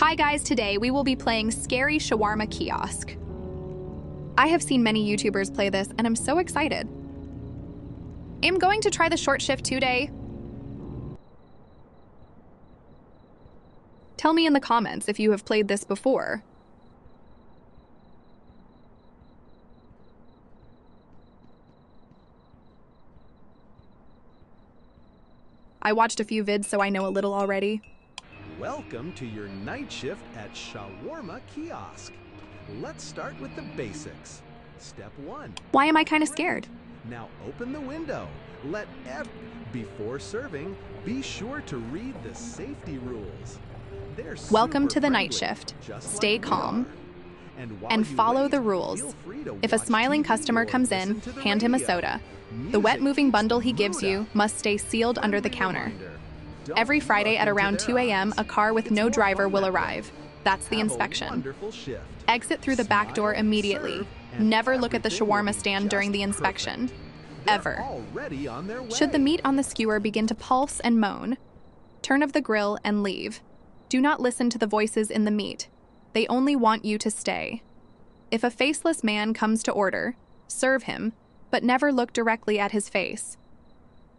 Hi guys, today we will be playing Scary Shawarma Kiosk. I have seen many YouTubers play this and I'm so excited. I'm going to try the short shift today. Tell me in the comments if you have played this before. I watched a few vids so I know a little already. Welcome to your night shift at Shawarma Kiosk. Let's start with the basics. Step 1. Why am I kind of scared? Now open the window. Before serving, be sure to read the safety rules. They're Welcome to the super night friendly, shift. just Stay like we calm are. While and you follow wait, the rules. feel free to If a watch smiling TV customer or comes listen in, to the hand him a radio. soda. The Music wet moving keeps bundle the he gives mood you up. must stay sealed under the Friendly counter. reminder, don't Every Friday look at into around their 2 a.m., eyes. a car with It's no more driver fun will that way. arrive. That's the Have a inspection. wonderful shift. Exit through the back door Smile, immediately. serve, and Never look at the everything will shawarma be stand during just the inspection. perfect. They're Ever. already on their way. Should the meat on the skewer begin to pulse and moan, turn of the grill and leave. Do not listen to the voices in the meat. They only want you to stay. If a faceless man comes to order, serve him, but never look directly at his face.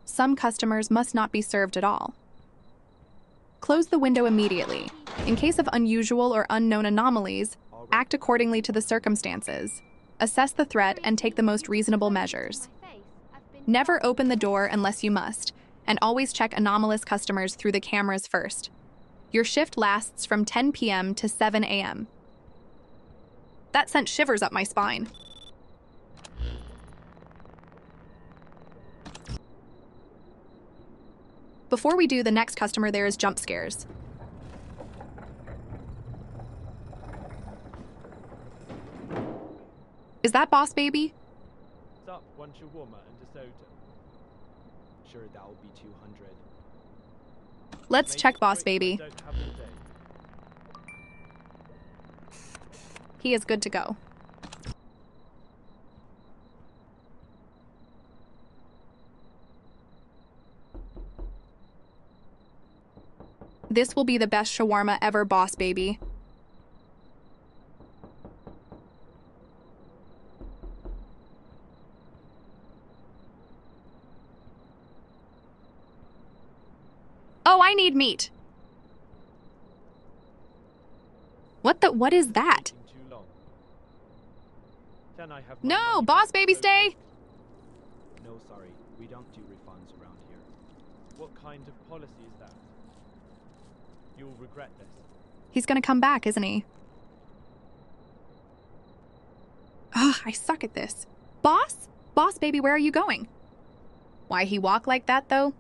Some customers must not be served at all. Close the window immediately. In case of unusual or unknown anomalies, act accordingly to the circumstances. Assess the threat and take the most reasonable measures. Never open the door unless you must, and always check anomalous customers through the cameras first. Your shift lasts from 10 p.m. to 7 a.m. That sent shivers up my spine. Before we do the next customer, there is jump scares. Is that Boss Baby? Up one shawarma and a soda. Sure, that'll be 200. Let's Make check it Boss quick, I Baby. don't have all day. He is good to go. This will be the best shawarma ever, Boss Baby. Oh, I need meat. What is that? Taking too long. Can I have my No, money Boss back, Baby, please? stay! No, sorry. We don't do refunds around here. What kind of policy is that? You'll regret this. He's gonna come back, isn't he? Ugh, I suck at this. Boss? Boss Baby, where are you going? Why he walk like that, though?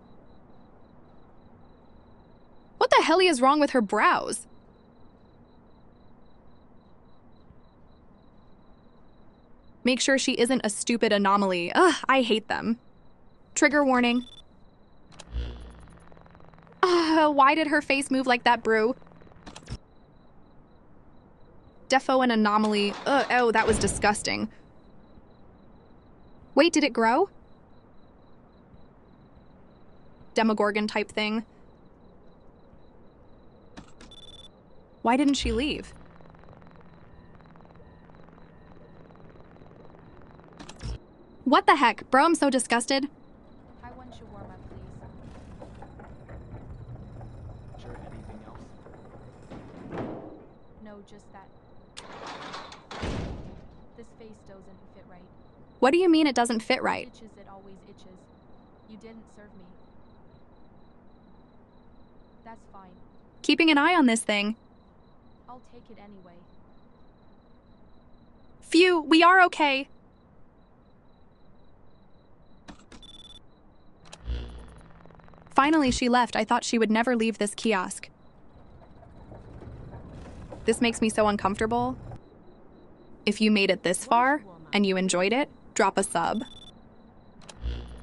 What the hell is wrong with her brows? Make sure she isn't a stupid anomaly. Ugh, I hate them. Trigger warning. Why did her face move like that, brew? Defo an anomaly. Oh, that was disgusting. Wait, did it grow? Demogorgon type thing. Why didn't she leave? What the heck? Bro, I'm so disgusted. I want shawarma, please. Sure, anything else? No, just that. This face doesn't fit right. What do you mean it doesn't fit right? Itches, it always itches. You didn't serve me. That's fine. Keeping an eye on this thing. I'll take it anyway. Phew, we are okay. Finally, she left. I thought she would never leave this kiosk. This makes me so uncomfortable. If you made it this far and you enjoyed it, drop a sub.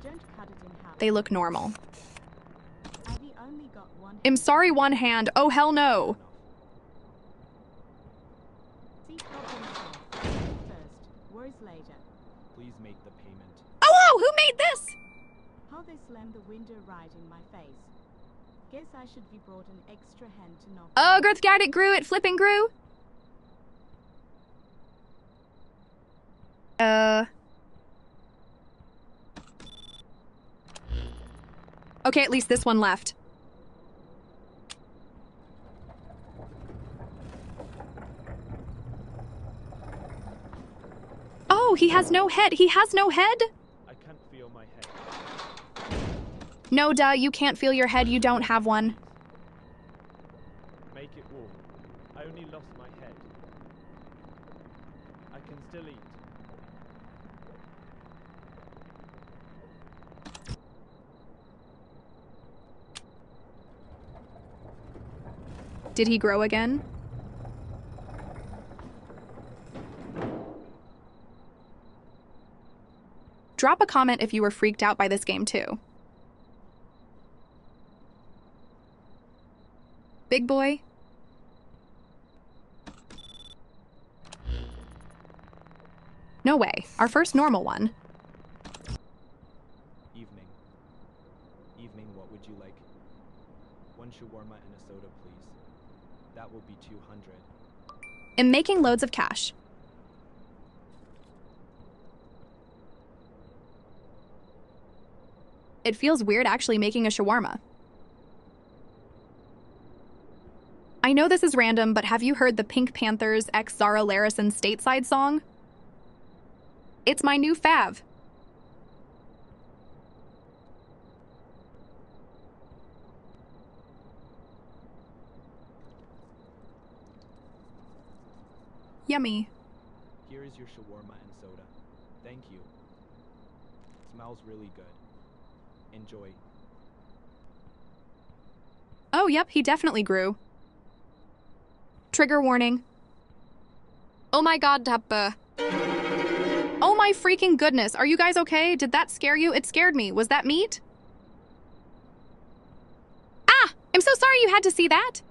Don't cut it in half. They look normal. Abby only got one. I'm sorry, one hand. Oh, hell no. See problem solved. First, worries later. Please make the payment. Oh, who made this? How they slammed the window right in my face. Guess I should be brought an extra hand to knock. Oh, Girthgard, it grew, it flipping grew. Okay, at least this one left. Oh, he has no head. He has no head? I can't feel my head. No, duh, you can't feel your head. You don't have one. Make it warm. I only lost my head. I can still eat. Did he grow again? Drop a comment if you were freaked out by this game too. Big boy? No way. Our first normal one. Evening. Evening, what would you like? One shawarma and a soda, please. That will be 200. I'm making loads of cash. It feels weird actually making a shawarma. I know this is random, but have you heard the Pink Panthers x Zara Larison Stateside song? It's my new fav. Yummy. Here is your shawarma and soda. Thank you. Smells really good. Enjoy. Oh, yep, he definitely grew. Trigger warning. Oh my god, Tappa. Oh my freaking goodness, are you guys okay? Did that scare you? It scared me. Was that meat? Ah! I'm so sorry you had to see that.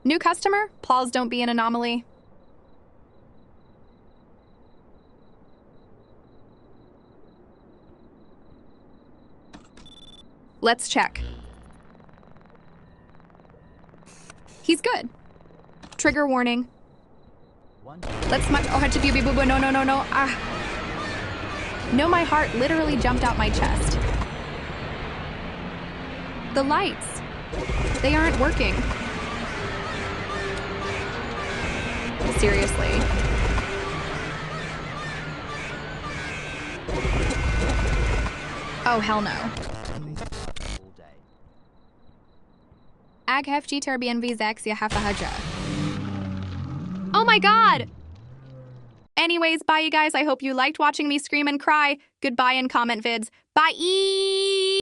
New customer? Please don't be an anomaly. Let's check. He's good. Trigger warning. Let's my oh no no no no ah. No, my heart literally jumped out my chest. The lights. They aren't working. Seriously. Oh hell no. Aghefji Terbian Vzex Yahafahaja. Oh my god! Anyways, bye you guys. I hope you liked watching me scream and cry. Goodbye and comment vids. Bye!